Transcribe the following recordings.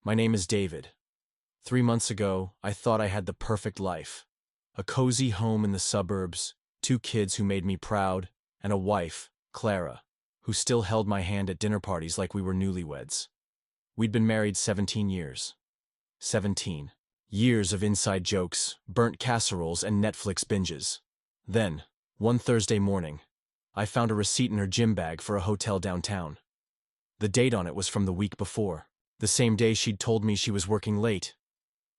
My name is David. 3 months ago, I thought I had the perfect life. A cozy home in the suburbs, 2 kids who made me proud, and a wife, Clara, who still held my hand at dinner parties like we were newlyweds. We'd been married 17 years. 17 years of inside jokes, burnt casseroles, and Netflix binges. Then, one Thursday morning, I found a receipt in her gym bag for a hotel downtown. The date on it was from the week before, the same day she'd told me she was working late.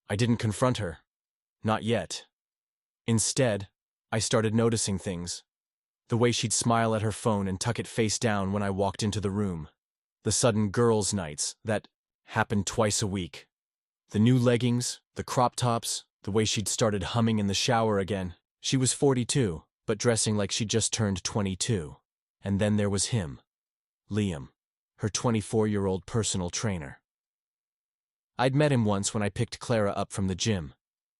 I didn't confront her. Not yet. Instead, I started noticing things. The way she'd smile at her phone and tuck it face down when I walked into the room. The sudden girls' nights that happened twice a week. The new leggings, the crop tops, the way she'd started humming in the shower again. She was 42, but dressing like she'd just turned 22. And then there was him, Liam, her 24-year-old personal trainer. I'd met him once when I picked Clara up from the gym.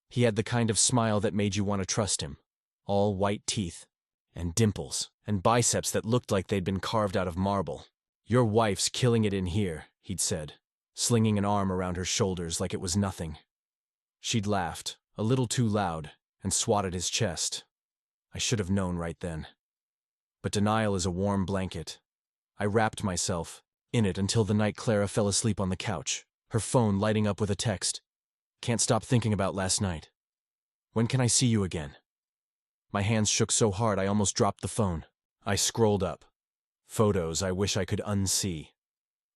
He had the kind of smile that made you want to trust him. All white teeth, and dimples, and biceps that looked like they'd been carved out of marble. "Your wife's killing it in here," he'd said, slinging an arm around her shoulders like it was nothing. She'd laughed, a little too loud, and swatted his chest. I should have known right then. But denial is a warm blanket. I wrapped myself in it until the night Clara fell asleep on the couch, her phone lighting up with a text. "Can't stop thinking about last night. When can I see you again?" My hands shook so hard I almost dropped the phone. I scrolled up. Photos I wish I could unsee.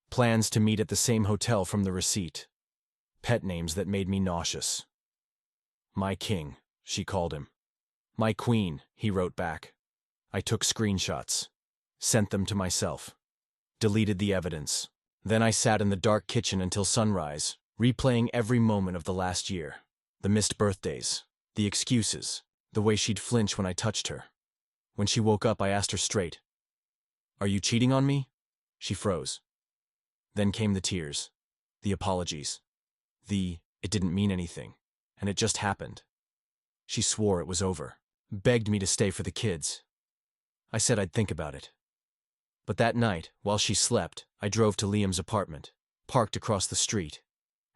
Plans to meet at the same hotel from the receipt. Pet names that made me nauseous. "My king," she called him. "My queen," he wrote back. I took screenshots. Sent them to myself. Deleted the evidence. Then I sat in the dark kitchen until sunrise, replaying every moment of the last year. The missed birthdays. The excuses. The way she'd flinch when I touched her. When she woke up, I asked her straight, "Are you cheating on me?" She froze. Then came the tears. The apologies. It didn't mean anything. And it just happened. She swore it was over. Begged me to stay for the kids. I said I'd think about it. But that night, while she slept, I drove to Liam's apartment, parked across the street,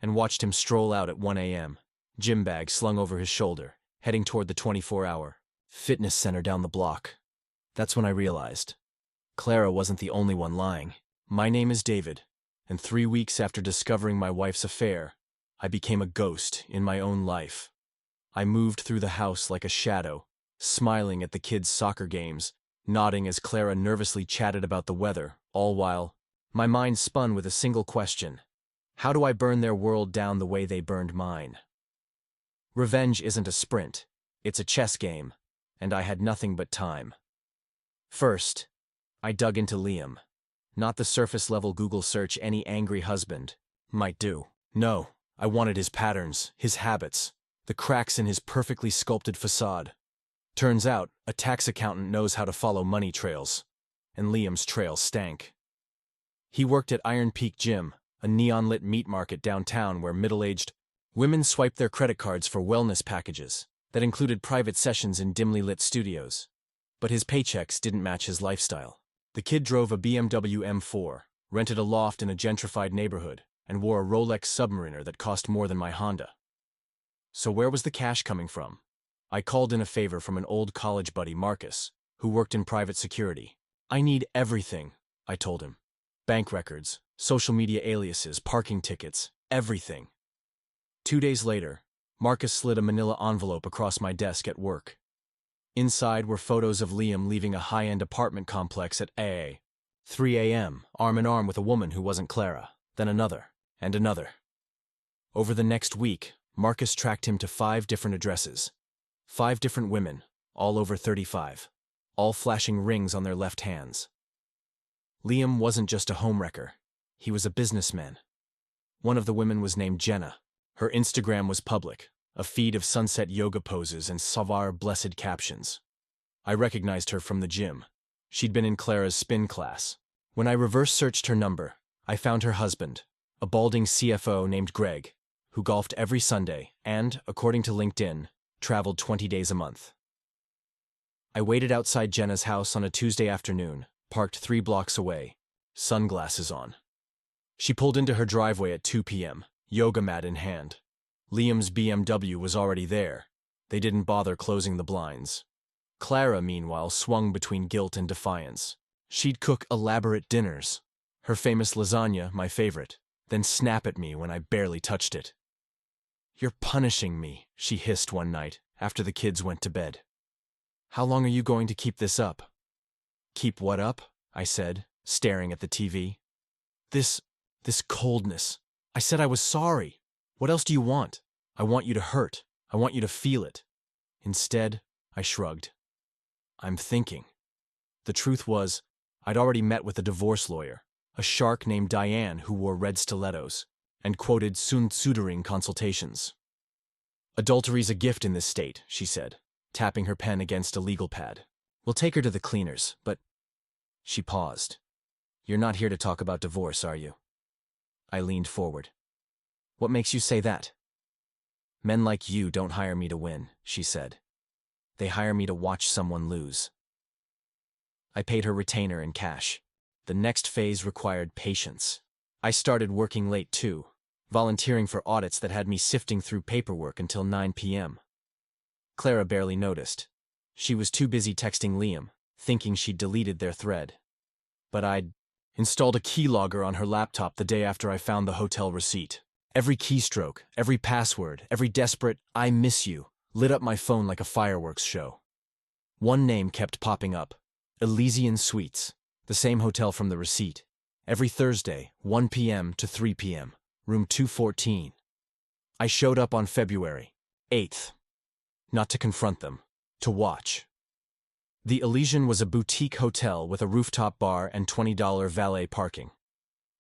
and watched him stroll out at 1 a.m., gym bag slung over his shoulder, heading toward the 24-hour fitness center down the block. That's when I realized Clara wasn't the only one lying. My name is David, and 3 weeks after discovering my wife's affair, I became a ghost in my own life. I moved through the house like a shadow, smiling at the kids' soccer games, nodding as Clara nervously chatted about the weather, all while my mind spun with a single question: how do I burn their world down the way they burned mine? Revenge isn't a sprint, it's a chess game, and I had nothing but time. First, I dug into Liam. Not the surface-level Google search any angry husband might do. No, I wanted his patterns, his habits, the cracks in his perfectly sculpted facade. Turns out, a tax accountant knows how to follow money trails, and Liam's trail stank. He worked at Iron Peak Gym, a neon-lit meat market downtown where middle-aged women swiped their credit cards for wellness packages that included private sessions in dimly lit studios. But his paychecks didn't match his lifestyle. The kid drove a BMW M4, rented a loft in a gentrified neighborhood, and wore a Rolex Submariner that cost more than my Honda. So where was the cash coming from? I called in a favor from an old college buddy, Marcus, who worked in private security. "I need everything," I told him. "Bank records, social media aliases, parking tickets, everything." 2 days later, Marcus slid a manila envelope across my desk at work. Inside were photos of Liam leaving a high-end apartment complex at 3 a.m., arm in arm with a woman who wasn't Clara, then another, and another. Over the next week, Marcus tracked him to 5 different addresses. 5 different women, all over 35, all flashing rings on their left hands. Liam wasn't just a homewrecker, he was a businessman. One of the women was named Jenna. Her Instagram was public, a feed of sunset yoga poses and Savar blessed captions. I recognized her from the gym. She'd been in Clara's spin class. When I reverse searched her number, I found her husband, a balding CFO named Greg, who golfed every Sunday and, according to LinkedIn, traveled 20 days a month. I waited outside Jenna's house on a Tuesday afternoon, parked 3 blocks away, sunglasses on. She pulled into her driveway at 2 p.m., yoga mat in hand. Liam's BMW was already there. They didn't bother closing the blinds. Clara, meanwhile, swung between guilt and defiance. She'd cook elaborate dinners. Her famous lasagna, my favorite, then snap at me when I barely touched it. "You're punishing me," she hissed one night, after the kids went to bed. "How long are you going to keep this up?" "Keep what up?" I said, staring at the TV. This coldness. I said I was sorry. What else do you want? I want you to hurt. I want you to feel it. Instead, I shrugged. "I'm thinking." The truth was, I'd already met with a divorce lawyer, a shark named Diane who wore red stilettos, and quoted Sun Tzu-ing consultations. "Adultery's a gift in this state," she said, tapping her pen against a legal pad. "We'll take her to the cleaners, but—" She paused. "You're not here to talk about divorce, are you?" I leaned forward. "What makes you say that?" "Men like you don't hire me to win," she said. "They hire me to watch someone lose." I paid her retainer in cash. The next phase required patience. I started working late too, volunteering for audits that had me sifting through paperwork until 9 p.m. Clara barely noticed. She was too busy texting Liam, thinking she'd deleted their thread. But I'd installed a keylogger on her laptop the day after I found the hotel receipt. Every keystroke, every password, every desperate "I miss you" lit up my phone like a fireworks show. One name kept popping up: Elysian Suites, the same hotel from the receipt. Every Thursday, 1 p.m. to 3 p.m., room 214. I showed up on February 8th. Not to confront them, to watch. The Elysian was a boutique hotel with a rooftop bar and $20 valet parking.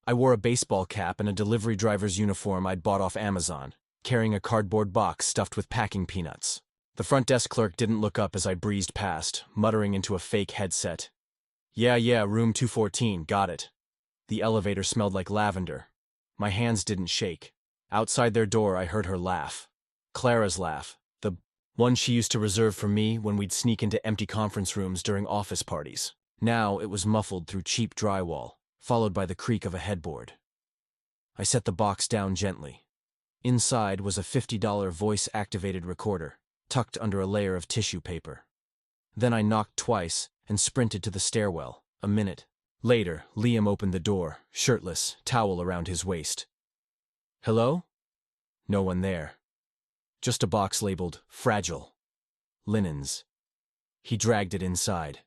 I wore a baseball cap and a delivery driver's uniform I'd bought off Amazon, carrying a cardboard box stuffed with packing peanuts. The front desk clerk didn't look up as I breezed past, muttering into a fake headset. Yeah, room 214, got it." The elevator smelled like lavender. My hands didn't shake. Outside their door, I heard her laugh. Clara's laugh, the one she used to reserve for me when we'd sneak into empty conference rooms during office parties. Now it was muffled through cheap drywall, followed by the creak of a headboard. I set the box down gently. Inside was a $50 voice-activated recorder, tucked under a layer of tissue paper. Then I knocked twice and sprinted to the stairwell. A minute later, Liam opened the door, shirtless, towel around his waist. "Hello?" No one there. Just a box labeled "Fragile." Linens. He dragged it inside.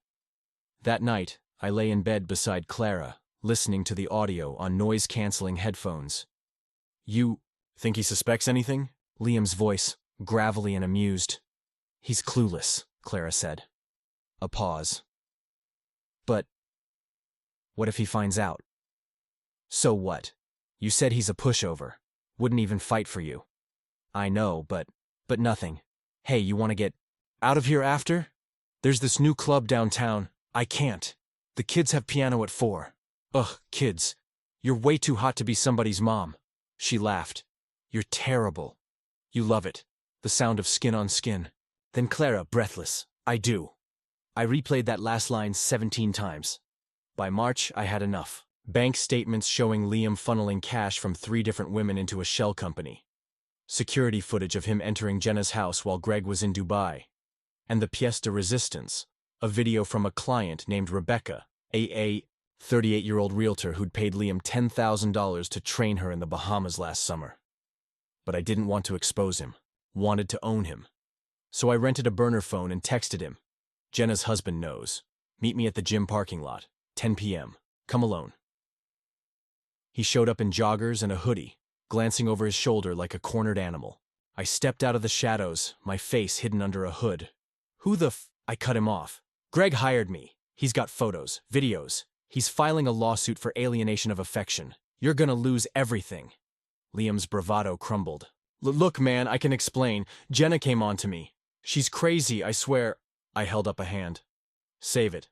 That night, I lay in bed beside Clara, listening to the audio on noise-canceling headphones. "You think he suspects anything?" Liam's voice, gravelly and amused. "He's clueless," Clara said. A pause. "But what if he finds out?" "So what? You said he's a pushover. Wouldn't even fight for you." "I know, but nothing. Hey, you want to get out of here after? There's this new club downtown. I can't. The kids have piano at 4. Ugh, kids. You're way too hot to be somebody's mom." She laughed. "You're terrible. You love it. The sound of skin on skin." Then Clara, breathless, "I do." I replayed that last line 17 times. By March, I had enough. Bank statements showing Liam funneling cash from 3 different women into a shell company. Security footage of him entering Jenna's house while Greg was in Dubai. And the pièce de résistance, a video from a client named Rebecca, a 38-year-old realtor who'd paid Liam $10,000 to train her in the Bahamas last summer. But I didn't want to expose him, wanted to own him. So I rented a burner phone and texted him. "Jenna's husband knows. Meet me at the gym parking lot, 10 p.m. Come alone." He showed up in joggers and a hoodie, glancing over his shoulder like a cornered animal. I stepped out of the shadows, my face hidden under a hood. "Who the f—" I cut him off. "Greg hired me. He's got photos, videos. He's filing a lawsuit for alienation of affection. You're gonna lose everything." Liam's bravado crumbled. Look, man, I can explain. Jenna came on to me. She's crazy, I swear." I held up a hand. "Save it.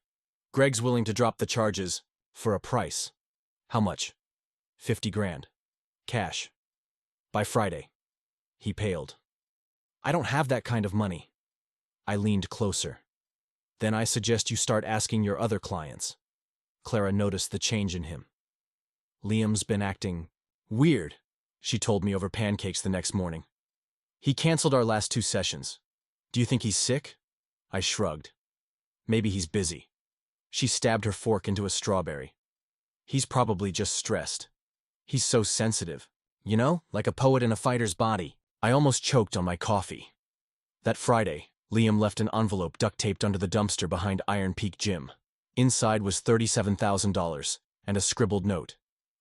Greg's willing to drop the charges for a price." "How much?" 50 grand. Cash. By Friday." He paled. "I don't have that kind of money." I leaned closer. "Then I suggest you start asking your other clients." Clara noticed the change in him. "Liam's been acting weird. she told me over pancakes the next morning. He canceled our last 2 sessions. Do you think he's sick? I shrugged. Maybe he's busy. She stabbed her fork into a strawberry. He's probably just stressed. He's so sensitive. You know, like a poet in a fighter's body. I almost choked on my coffee. That Friday, Liam left an envelope duct-taped under the dumpster behind Iron Peak Gym. Inside was $37,000 and a scribbled note.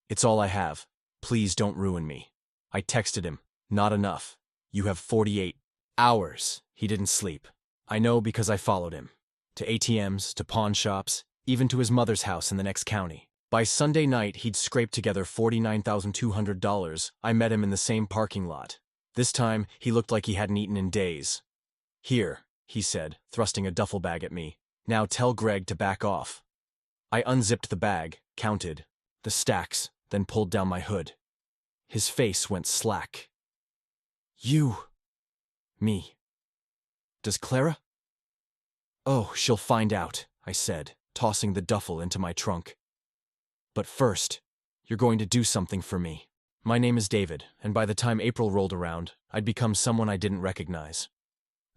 It's all I have. Please don't ruin me. I texted him. Not enough. You have 48 hours. He didn't sleep. I know because I followed him. To ATMs, to pawn shops, even to his mother's house in the next county. By Sunday night, he'd scraped together $49,200. I met him in the same parking lot. This time, he looked like he hadn't eaten in days. Here, he said, thrusting a duffel bag at me. Now tell Greg to back off. I unzipped the bag, counted the stacks, then pulled down my hood. His face went slack. You. Me. Does Clara? Oh, she'll find out, I said, tossing the duffel into my trunk. But first, you're going to do something for me. My name is David, and by the time April rolled around, I'd become someone I didn't recognize.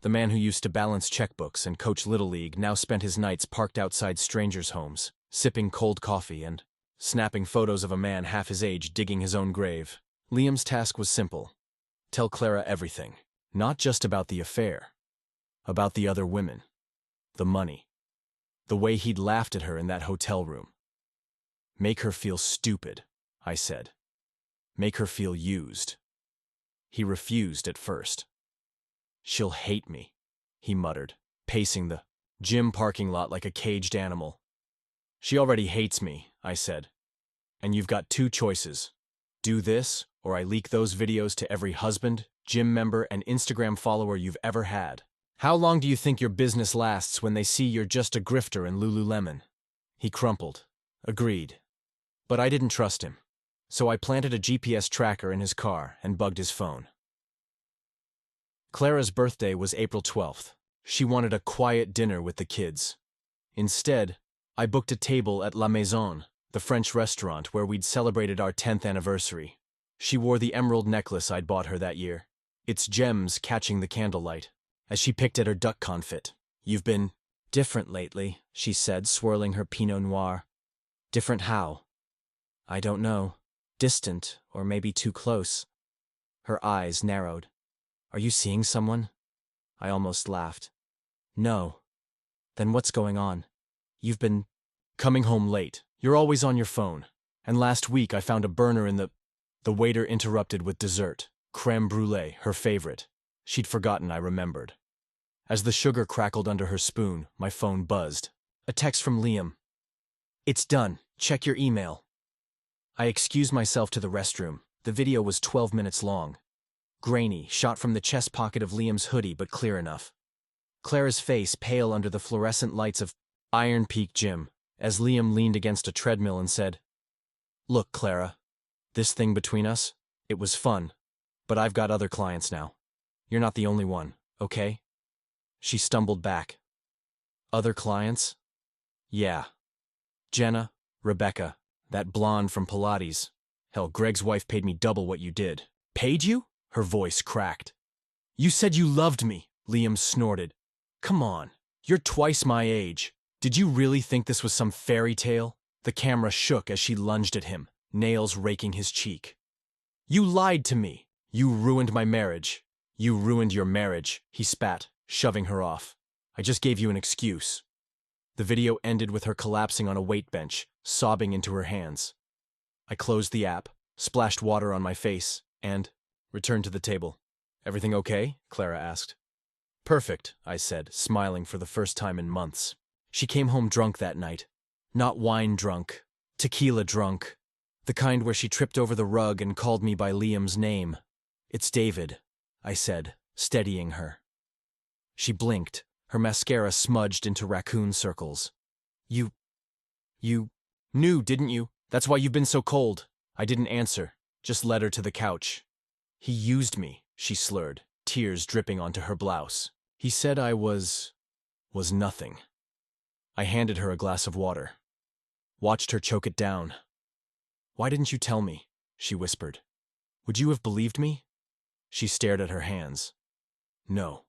The man who used to balance checkbooks and coach Little League now spent his nights parked outside strangers' homes, sipping cold coffee and snapping photos of a man half his age digging his own grave. Liam's task was simple. Tell Clara everything. Not just about the affair. About the other women. The money. The way he'd laughed at her in that hotel room. Make her feel stupid, I said. Make her feel used. He refused at first. She'll hate me, he muttered, pacing the gym parking lot like a caged animal. She already hates me, I said. And you've got 2 choices. Do this, or I leak those videos to every husband, gym member, and Instagram follower you've ever had. How long do you think your business lasts when they see you're just a grifter in Lululemon? He crumpled. Agreed. But I didn't trust him. So I planted a GPS tracker in his car and bugged his phone. Clara's birthday was April 12th. She wanted a quiet dinner with the kids. Instead, I booked a table at La Maison, the French restaurant where we'd celebrated our 10th anniversary. She wore the emerald necklace I'd bought her that year, its gems catching the candlelight. As she picked at her duck confit. You've been different lately, she said, swirling her Pinot Noir. Different how? I don't know. Distant, or maybe too close. Her eyes narrowed. Are you seeing someone? I almost laughed. No. Then what's going on? You've been coming home late. You're always on your phone. And last week I found a burner in the waiter interrupted with dessert. Crème brûlée, her favorite. She'd forgotten I remembered. As the sugar crackled under her spoon, my phone buzzed. A text from Liam. It's done. Check your email. I excused myself to the restroom. The video was 12 minutes long. Grainy, shot from the chest pocket of Liam's hoodie, but clear enough. Clara's face pale under the fluorescent lights of Iron Peak Gym, as Liam leaned against a treadmill and said, Look, Clara, this thing between us, it was fun, but I've got other clients now. You're not the only one, okay? She stumbled back. Other clients? Yeah. Jenna, Rebecca, that blonde from Pilates. Hell, Greg's wife paid me double what you did. Paid you? Her voice cracked. You said you loved me, Liam snorted. Come on, you're twice my age. Did you really think this was some fairy tale? The camera shook as she lunged at him, nails raking his cheek. You lied to me. You ruined my marriage. You ruined your marriage, he spat, shoving her off. I just gave you an excuse. The video ended with her collapsing on a weight bench, sobbing into her hands. I closed the app, splashed water on my face, and returned to the table. Everything okay? Clara asked. Perfect, I said, smiling for the first time in months. She came home drunk that night. Not wine drunk, tequila drunk. The kind where she tripped over the rug and called me by Liam's name. It's David, I said, steadying her. She blinked, her mascara smudged into raccoon circles. You knew, didn't you? That's why you've been so cold. I didn't answer, just led her to the couch. He used me, she slurred, tears dripping onto her blouse. He said I was nothing. I handed her a glass of water. Watched her choke it down. Why didn't you tell me? She whispered. Would you have believed me? She stared at her hands. No.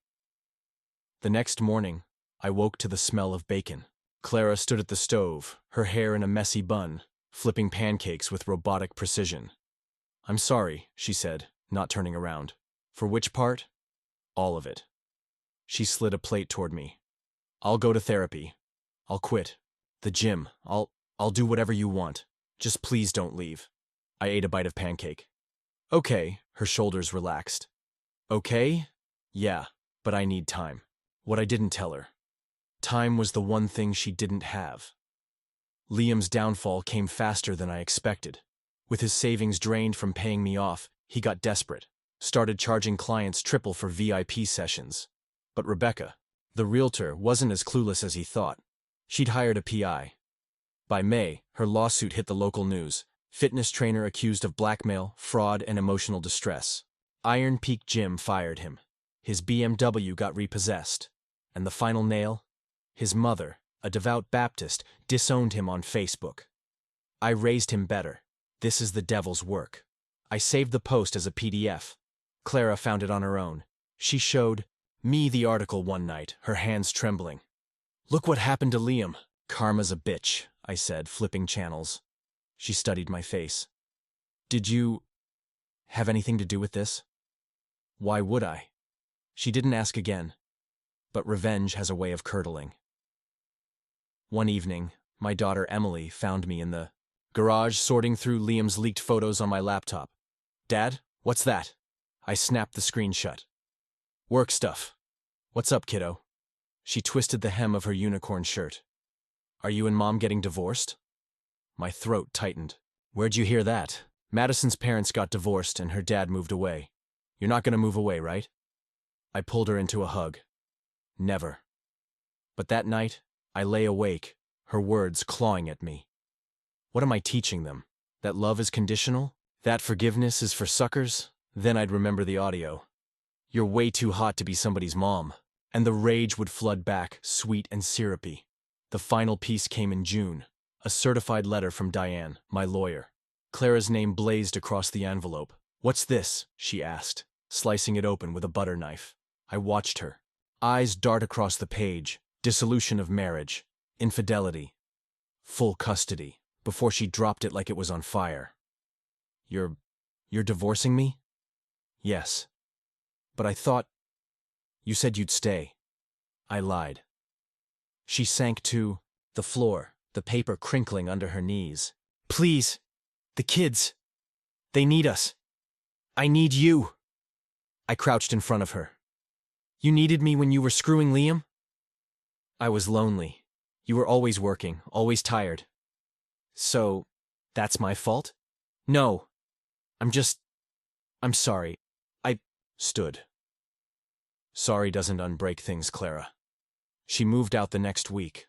The next morning, I woke to the smell of bacon. Clara stood at the stove, her hair in a messy bun, flipping pancakes with robotic precision. I'm sorry, she said, not turning around. For which part? All of it. She slid a plate toward me. I'll go to therapy. I'll quit. The gym. I'll do whatever you want. Just please don't leave. I ate a bite of pancake. Okay, her shoulders relaxed. Okay? Yeah, but I need time. What I didn't tell her. Time was the one thing she didn't have. Liam's downfall came faster than I expected. With his savings drained from paying me off, he got desperate, started charging clients triple for VIP sessions. But Rebecca, the realtor, wasn't as clueless as he thought. She'd hired a PI. By May, her lawsuit hit the local news. Fitness trainer accused of blackmail, fraud, and emotional distress. Iron Peak Gym fired him. His BMW got repossessed. And the final nail? His mother, a devout Baptist, disowned him on Facebook. I raised him better. This is the devil's work. I saved the post as a PDF. Clara found it on her own. She showed me the article one night, her hands trembling. Look what happened to Liam. Karma's a bitch, I said, flipping channels. She studied my face. Did you have anything to do with this? Why would I? She didn't ask again. But revenge has a way of curdling. One evening, my daughter Emily found me in the garage sorting through Liam's leaked photos on my laptop. Dad, what's that? I snapped the screen shut. Work stuff. What's up, kiddo? She twisted the hem of her unicorn shirt. Are you and Mom getting divorced? My throat tightened. Where'd you hear that? Madison's parents got divorced and her dad moved away. You're not gonna move away, right? I pulled her into a hug. Never. But that night, I lay awake, her words clawing at me. What am I teaching them? That love is conditional? That forgiveness is for suckers? Then I'd remember the audio. You're way too hot to be somebody's mom. And the rage would flood back, sweet and syrupy. The final piece came in June. A certified letter from Diane, my lawyer. Clara's name blazed across the envelope. What's this? She asked, slicing it open with a butter knife. I watched her. Eyes dart across the page. Dissolution of marriage. Infidelity. Full custody. Before she dropped it like it was on fire. You're divorcing me? Yes. But I thought... You said you'd stay. I lied. She sank to the floor, the paper crinkling under her knees. Please. The kids. They need us. I need you. I crouched in front of her. You needed me when you were screwing Liam? I was lonely. You were always working, always tired. So, that's my fault? No. I'm sorry. I stood. Sorry doesn't unbreak things, Clara. She moved out the next week.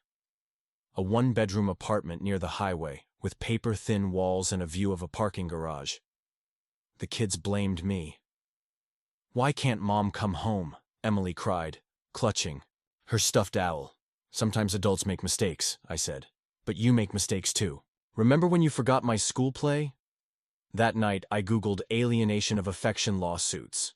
A one-bedroom apartment near the highway, with paper-thin walls and a view of a parking garage. The kids blamed me. Why can't Mom come home? Emily cried, clutching her stuffed owl. Sometimes adults make mistakes, I said. But you make mistakes too. Remember when you forgot my school play? That night, I Googled alienation of affection lawsuits.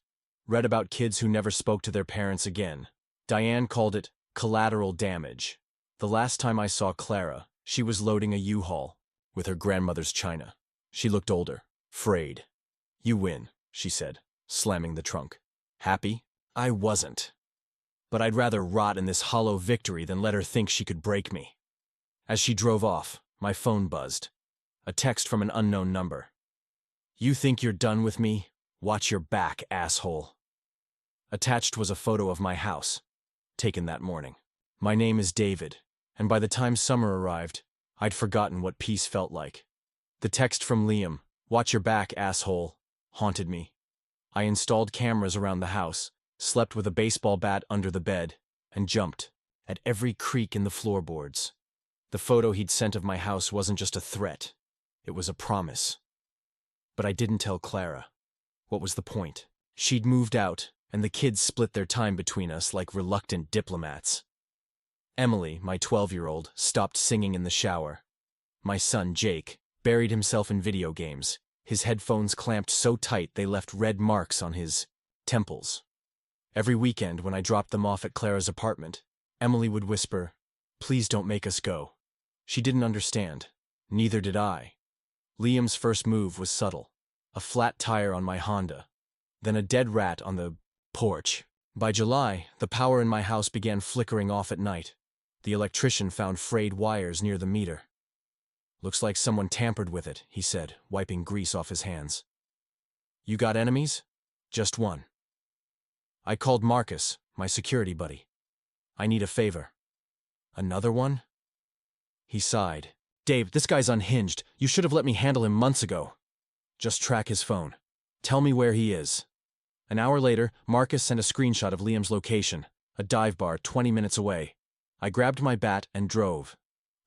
Read about kids who never spoke to their parents again. Diane called it collateral damage. The last time I saw Clara, she was loading a U-Haul with her grandmother's china. She looked older, frayed. You win, she said, slamming the trunk. Happy? I wasn't. But I'd rather rot in this hollow victory than let her think she could break me. As she drove off, my phone buzzed. A text from an unknown number. You think you're done with me? Watch your back, asshole. Attached was a photo of my house, taken that morning. My name is David, and by the time summer arrived, I'd forgotten what peace felt like. The text from Liam, watch your back, asshole, haunted me. I installed cameras around the house, slept with a baseball bat under the bed, and jumped at every creak in the floorboards. The photo he'd sent of my house wasn't just a threat, it was a promise. But I didn't tell Clara. What was the point? She'd moved out, and the kids split their time between us like reluctant diplomats. Emily, my 12-year-old, stopped singing in the shower. My son, Jake, buried himself in video games. His headphones clamped so tight they left red marks on his temples. Every weekend when I dropped them off at Clara's apartment, Emily would whisper, "Please don't make us go." She didn't understand. Neither did I. Liam's first move was subtle. A flat tire on my Honda, then a dead rat on the porch. By July, the power in my house began flickering off at night. The electrician found frayed wires near the meter. "Looks like someone tampered with it," he said, wiping grease off his hands. "You got enemies?" "Just one." I called Marcus, my security buddy. "I need a favor." "Another one?" He sighed. "Dave, this guy's unhinged. You should have let me handle him months ago." "Just track his phone. Tell me where he is." An hour later, Marcus sent a screenshot of Liam's location, a dive bar 20 minutes away. I grabbed my bat and drove.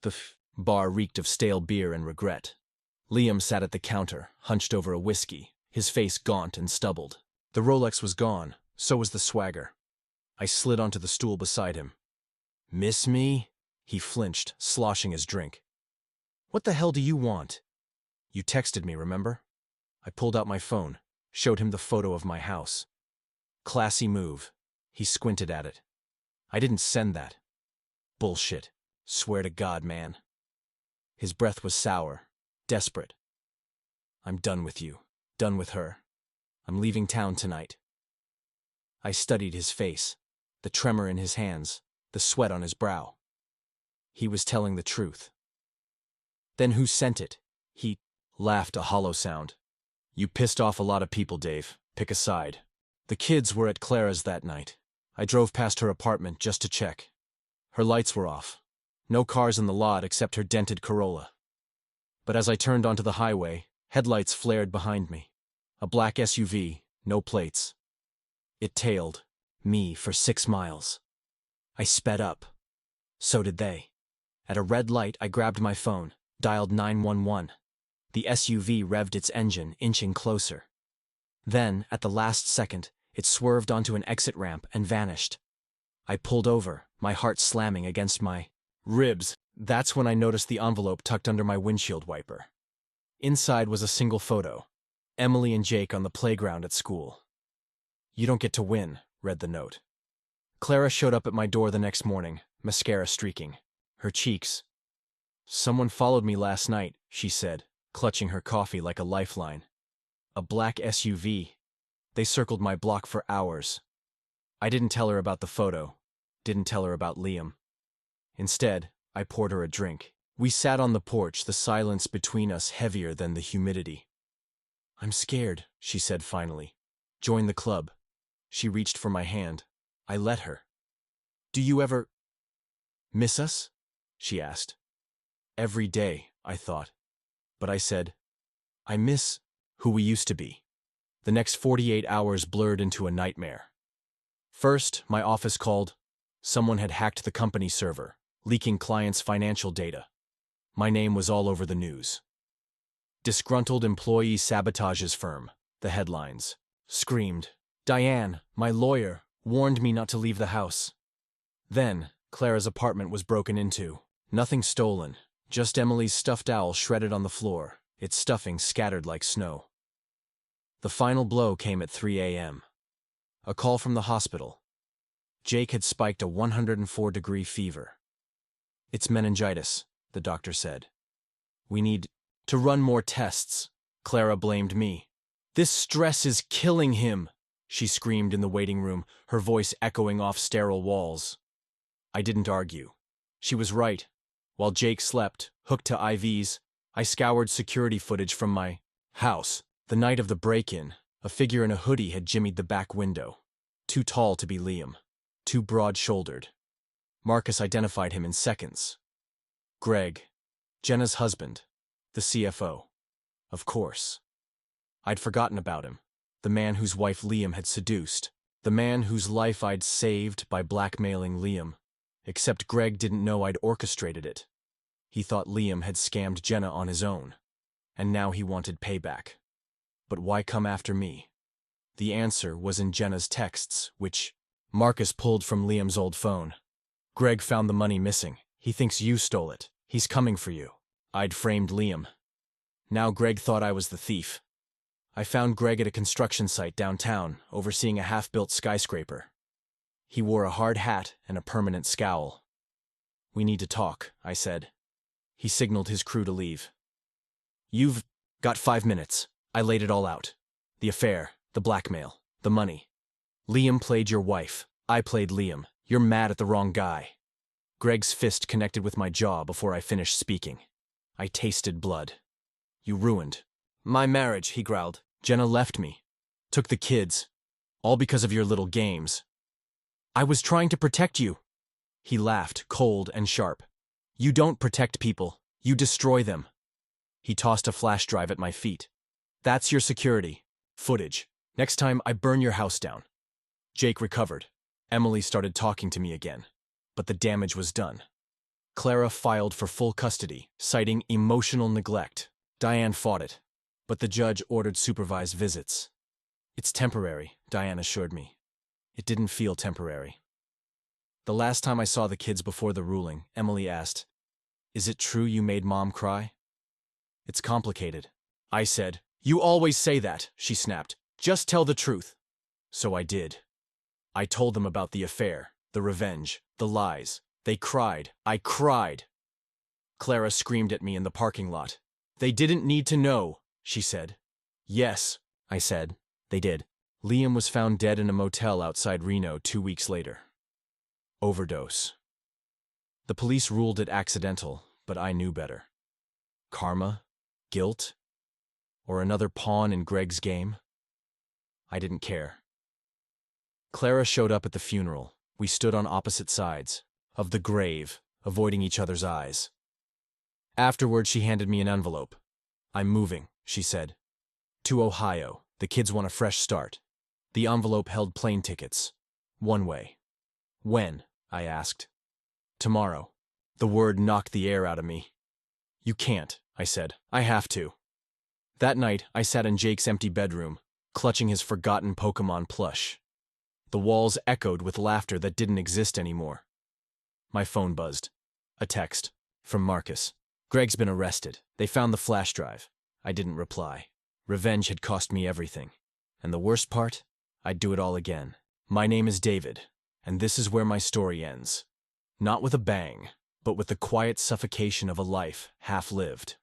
The bar reeked of stale beer and regret. Liam sat at the counter, hunched over a whiskey, his face gaunt and stubbled. The Rolex was gone, so was the swagger. I slid onto the stool beside him. "Miss me?" He flinched, sloshing his drink. "What the hell do you want?" "You texted me, remember?" I pulled out my phone, showed him the photo of my house. "Classy move." He squinted at it. "I didn't send that." "Bullshit. Swear to God, man." His breath was sour, desperate. "I'm done with you. Done with her. I'm leaving town tonight." I studied his face, the tremor in his hands, the sweat on his brow. He was telling the truth. "Then who sent it?" He laughed, a hollow sound. "You pissed off a lot of people, Dave. Pick a side." The kids were at Clara's that night. I drove past her apartment just to check. Her lights were off. No cars in the lot except her dented Corolla. But as I turned onto the highway, headlights flared behind me. A black SUV, no plates. It tailed me for 6 miles. I sped up. So did they. At a red light, I grabbed my phone, dialed 911. The SUV revved its engine, inching closer. Then, at the last second, it swerved onto an exit ramp and vanished. I pulled over, my heart slamming against my ribs. That's when I noticed the envelope tucked under my windshield wiper. Inside was a single photo. Emily and Jake on the playground at school. "You don't get to win," read the note. Clara showed up at my door the next morning, mascara streaking. Her cheeks. "Someone followed me last night," she said, clutching her coffee like a lifeline. "A black SUV. They circled my block for hours." I didn't tell her about the photo, didn't tell her about Liam. Instead, I poured her a drink. We sat on the porch, the silence between us heavier than the humidity. "I'm scared," she said finally. "Join the club." She reached for my hand. I let her. "Do you ever miss us?" she asked. "Every day," I thought. But I said, "I miss who we used to be." The next 48 hours blurred into a nightmare. First, my office called. Someone had hacked the company server, leaking clients' financial data. My name was all over the news. "Disgruntled employee sabotages firm," the headlines screamed. Diane, my lawyer, warned me not to leave the house. Then, Clara's apartment was broken into. Nothing stolen, just Emily's stuffed owl shredded on the floor, its stuffing scattered like snow. The final blow came at 3 a.m. A call from the hospital. Jake had spiked a 104-degree fever. "It's meningitis," the doctor said. "We need to run more tests." Clara blamed me. "This stress is killing him," she screamed in the waiting room, her voice echoing off sterile walls. I didn't argue. She was right. While Jake slept, hooked to IVs, I scoured security footage from my house. The night of the break-in, a figure in a hoodie had jimmied the back window. Too tall to be Liam. Too broad-shouldered. Marcus identified him in seconds. Greg, Jenna's husband, the CFO. Of course. I'd forgotten about him. The man whose wife Liam had seduced. The man whose life I'd saved by blackmailing Liam. Except Greg didn't know I'd orchestrated it. He thought Liam had scammed Jenna on his own. And now he wanted payback. But why come after me? The answer was in Jenna's texts, which Marcus pulled from Liam's old phone. "Greg found the money missing. He thinks you stole it. He's coming for you." I'd framed Liam. Now Greg thought I was the thief. I found Greg at a construction site downtown, overseeing a half-built skyscraper. He wore a hard hat and a permanent scowl. "We need to talk," I said. He signaled his crew to leave. "You've got 5 minutes." I laid it all out. The affair, the blackmail, the money. Liam played your wife. I played Liam. You're mad at the wrong guy. Greg's fist connected with my jaw before I finished speaking. I tasted blood. "You ruined my marriage," he growled. "Jenna left me. Took the kids. All because of your little games." "I was trying to protect you." He laughed, cold and sharp. "You don't protect people. You destroy them." He tossed a flash drive at my feet. "That's your security. Footage. Next time, I burn your house down." Jake recovered. Emily started talking to me again. But the damage was done. Clara filed for full custody, citing emotional neglect. Diane fought it, but the judge ordered supervised visits. "It's temporary," Diane assured me. It didn't feel temporary. The last time I saw the kids before the ruling, Emily asked, "Is it true you made Mom cry?" "It's complicated." I said. "You always say that," she snapped. "Just tell the truth." So I did. I told them about the affair, the revenge, the lies. They cried. I cried. Clara screamed at me in the parking lot. "They didn't need to know," she said. "Yes," I said. "They did." Liam was found dead in a motel outside Reno 2 weeks later. Overdose. The police ruled it accidental, but I knew better. Karma? Guilt? Or another pawn in Greg's game? I didn't care. Clara showed up at the funeral. We stood on opposite sides of the grave, avoiding each other's eyes. Afterward, she handed me an envelope. "I'm moving," she said. "To Ohio. The kids want a fresh start." The envelope held plane tickets. One way. "When?" I asked. "Tomorrow." The word knocked the air out of me. "You can't," I said. "I have to." That night, I sat in Jake's empty bedroom, clutching his forgotten Pokemon plush. The walls echoed with laughter that didn't exist anymore. My phone buzzed. A text. From Marcus. "Greg's been arrested. They found the flash drive." I didn't reply. Revenge had cost me everything. And the worst part? I'd do it all again. My name is David, and this is where my story ends. Not with a bang, but with the quiet suffocation of a life half-lived.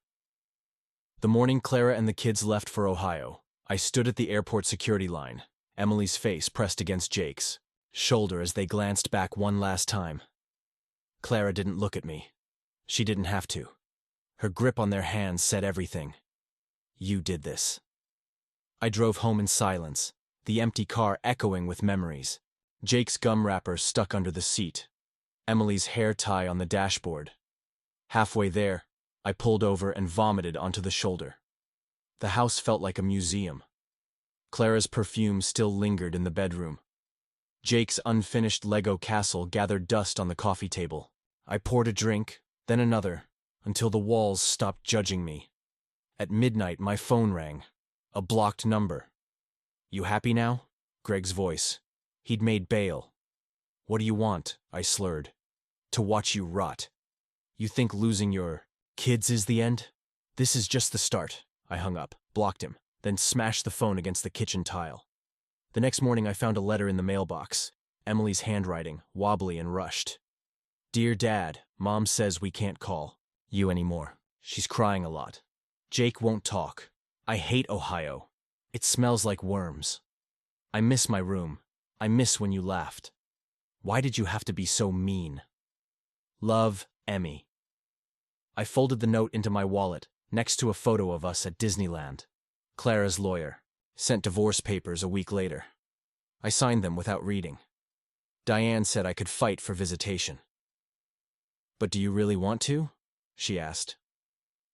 The morning Clara and the kids left for Ohio, I stood at the airport security line, Emily's face pressed against Jake's shoulder as they glanced back one last time. Clara didn't look at me. She didn't have to. Her grip on their hands said everything. "You did this." I drove home in silence, the empty car echoing with memories. Jake's gum wrapper stuck under the seat, Emily's hair tie on the dashboard. Halfway there, I pulled over and vomited onto the shoulder. The house felt like a museum. Clara's perfume still lingered in the bedroom. Jake's unfinished Lego castle gathered dust on the coffee table. I poured a drink, then another, until the walls stopped judging me. At midnight, my phone rang. A blocked number. "You happy now?" Greg's voice. He'd made bail. "What do you want?" I slurred. "To watch you rot. You think losing your kids is the end? This is just the start." I hung up, blocked him, then smashed the phone against the kitchen tile. The next morning I found a letter in the mailbox, Emily's handwriting, wobbly and rushed. "Dear Dad, Mom says we can't call you anymore. She's crying a lot. Jake won't talk. I hate Ohio. It smells like worms. I miss my room. I miss when you laughed. Why did you have to be so mean? Love, Emmy." I folded the note into my wallet, next to a photo of us at Disneyland. Clara's lawyer sent divorce papers a week later. I signed them without reading. Diane said I could fight for visitation. "But do you really want to?" she asked.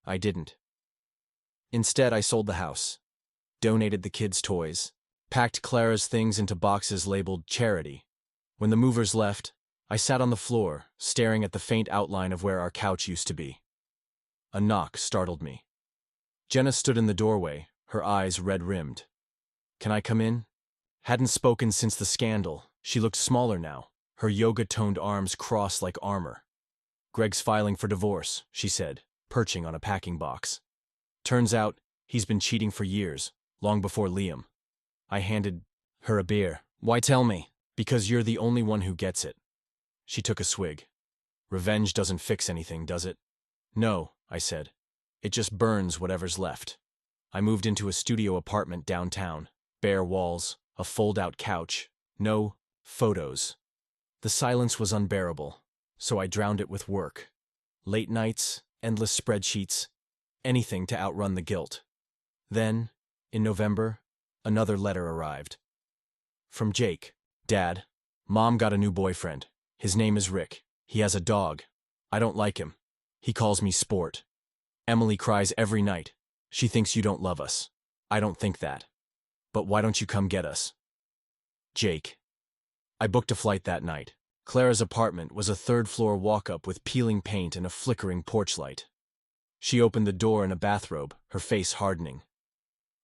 I didn't. Instead, I sold the house, donated the kids' toys, packed Clara's things into boxes labeled charity. When the movers left, I sat on the floor, staring at the faint outline of where our couch used to be. A knock startled me. Jenna stood in the doorway, her eyes red-rimmed. "Can I come in?" Hadn't spoken since the scandal. She looked smaller now, her yoga-toned arms crossed like armor. "Greg's filing for divorce," she said, perching on a packing box. "Turns out, he's been cheating for years. long before Liam. I handed her a beer. Why tell me? Because you're the only one who gets it. She took a swig. Revenge doesn't fix anything, does it? No, I said. It just burns whatever's left. I moved into a studio apartment downtown. Bare walls, a fold-out couch, no photos. The silence was unbearable, so I drowned it with work. Late nights, endless spreadsheets, anything to outrun the guilt. Then, in November, another letter arrived. From Jake. Dad, Mom got a new boyfriend. His name is Rick. He has a dog. I don't like him. He calls me Sport. Emily cries every night. She thinks you don't love us. I don't think that. But why don't you come get us? Jake. I booked a flight that night. Clara's apartment was a third-floor walk-up with peeling paint and a flickering porch light. She opened the door in a bathrobe, her face hardening.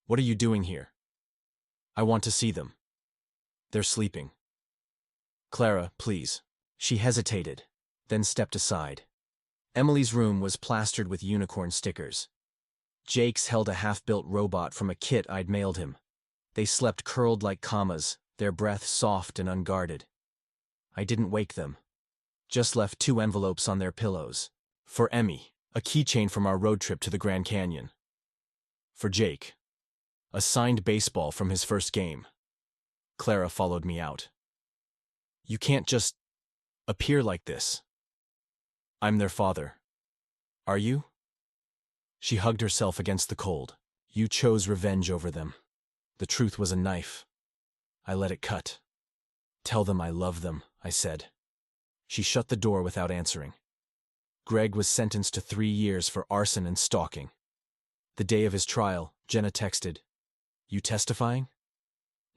What are you doing here? I want to see them. They're sleeping. Clara, please. She hesitated, then stepped aside. Emily's room was plastered with unicorn stickers. Jake's held a half-built robot from a kit I'd mailed him. They slept curled like commas, their breath soft and unguarded. I didn't wake them. Just left 2 envelopes on their pillows. For Emmy, a keychain from our road trip to the Grand Canyon. For Jake, a signed baseball from his first game. Clara followed me out. You can't just appear like this. I'm their father. Are you? She hugged herself against the cold. You chose revenge over them. The truth was a knife. I let it cut. Tell them I love them, I said. She shut the door without answering. Greg was sentenced to 3 years for arson and stalking. The day of his trial, Jenna texted, You testifying?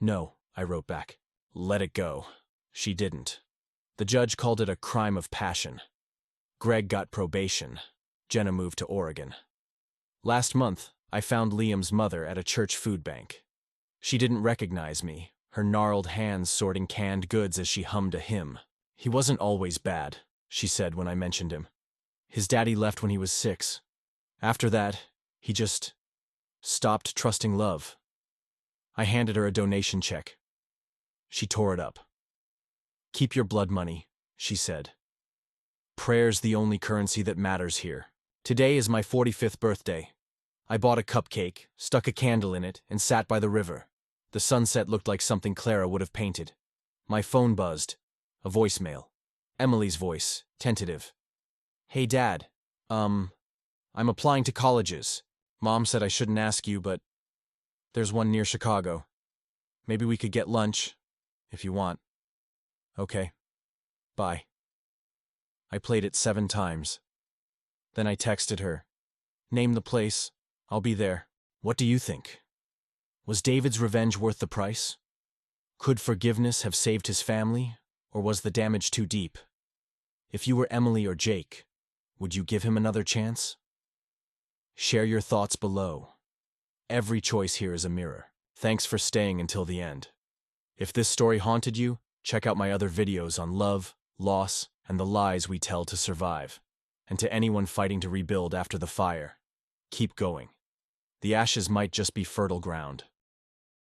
No, I wrote back. Let it go. She didn't. The judge called it a crime of passion. Greg got probation. Jenna moved to Oregon. Last month, I found Liam's mother at a church food bank. She didn't recognize me, her gnarled hands sorting canned goods as she hummed a hymn. He wasn't always bad, she said when I mentioned him. His daddy left when he was 6. After that, he just stopped trusting love. I handed her a donation check. She tore it up. Keep your blood money, she said. Prayer's the only currency that matters here. Today is my 45th birthday. I bought a cupcake, stuck a candle in it, and sat by the river. The sunset looked like something Clara would have painted. My phone buzzed. A voicemail. Emily's voice, tentative. Hey, Dad. I'm applying to colleges. Mom said I shouldn't ask you, but there's one near Chicago. Maybe we could get lunch, if you want. Okay. Bye. I played it 7 times. Then I texted her. Name the place. I'll be there. What do you think? Was David's revenge worth the price? Could forgiveness have saved his family, or was the damage too deep? If you were Emily or Jake, would you give him another chance? Share your thoughts below. Every choice here is a mirror. Thanks for staying until the end. If this story haunted you, check out my other videos on love, loss, and the lies we tell to survive. And to anyone fighting to rebuild after the fire, keep going. The ashes might just be fertile ground.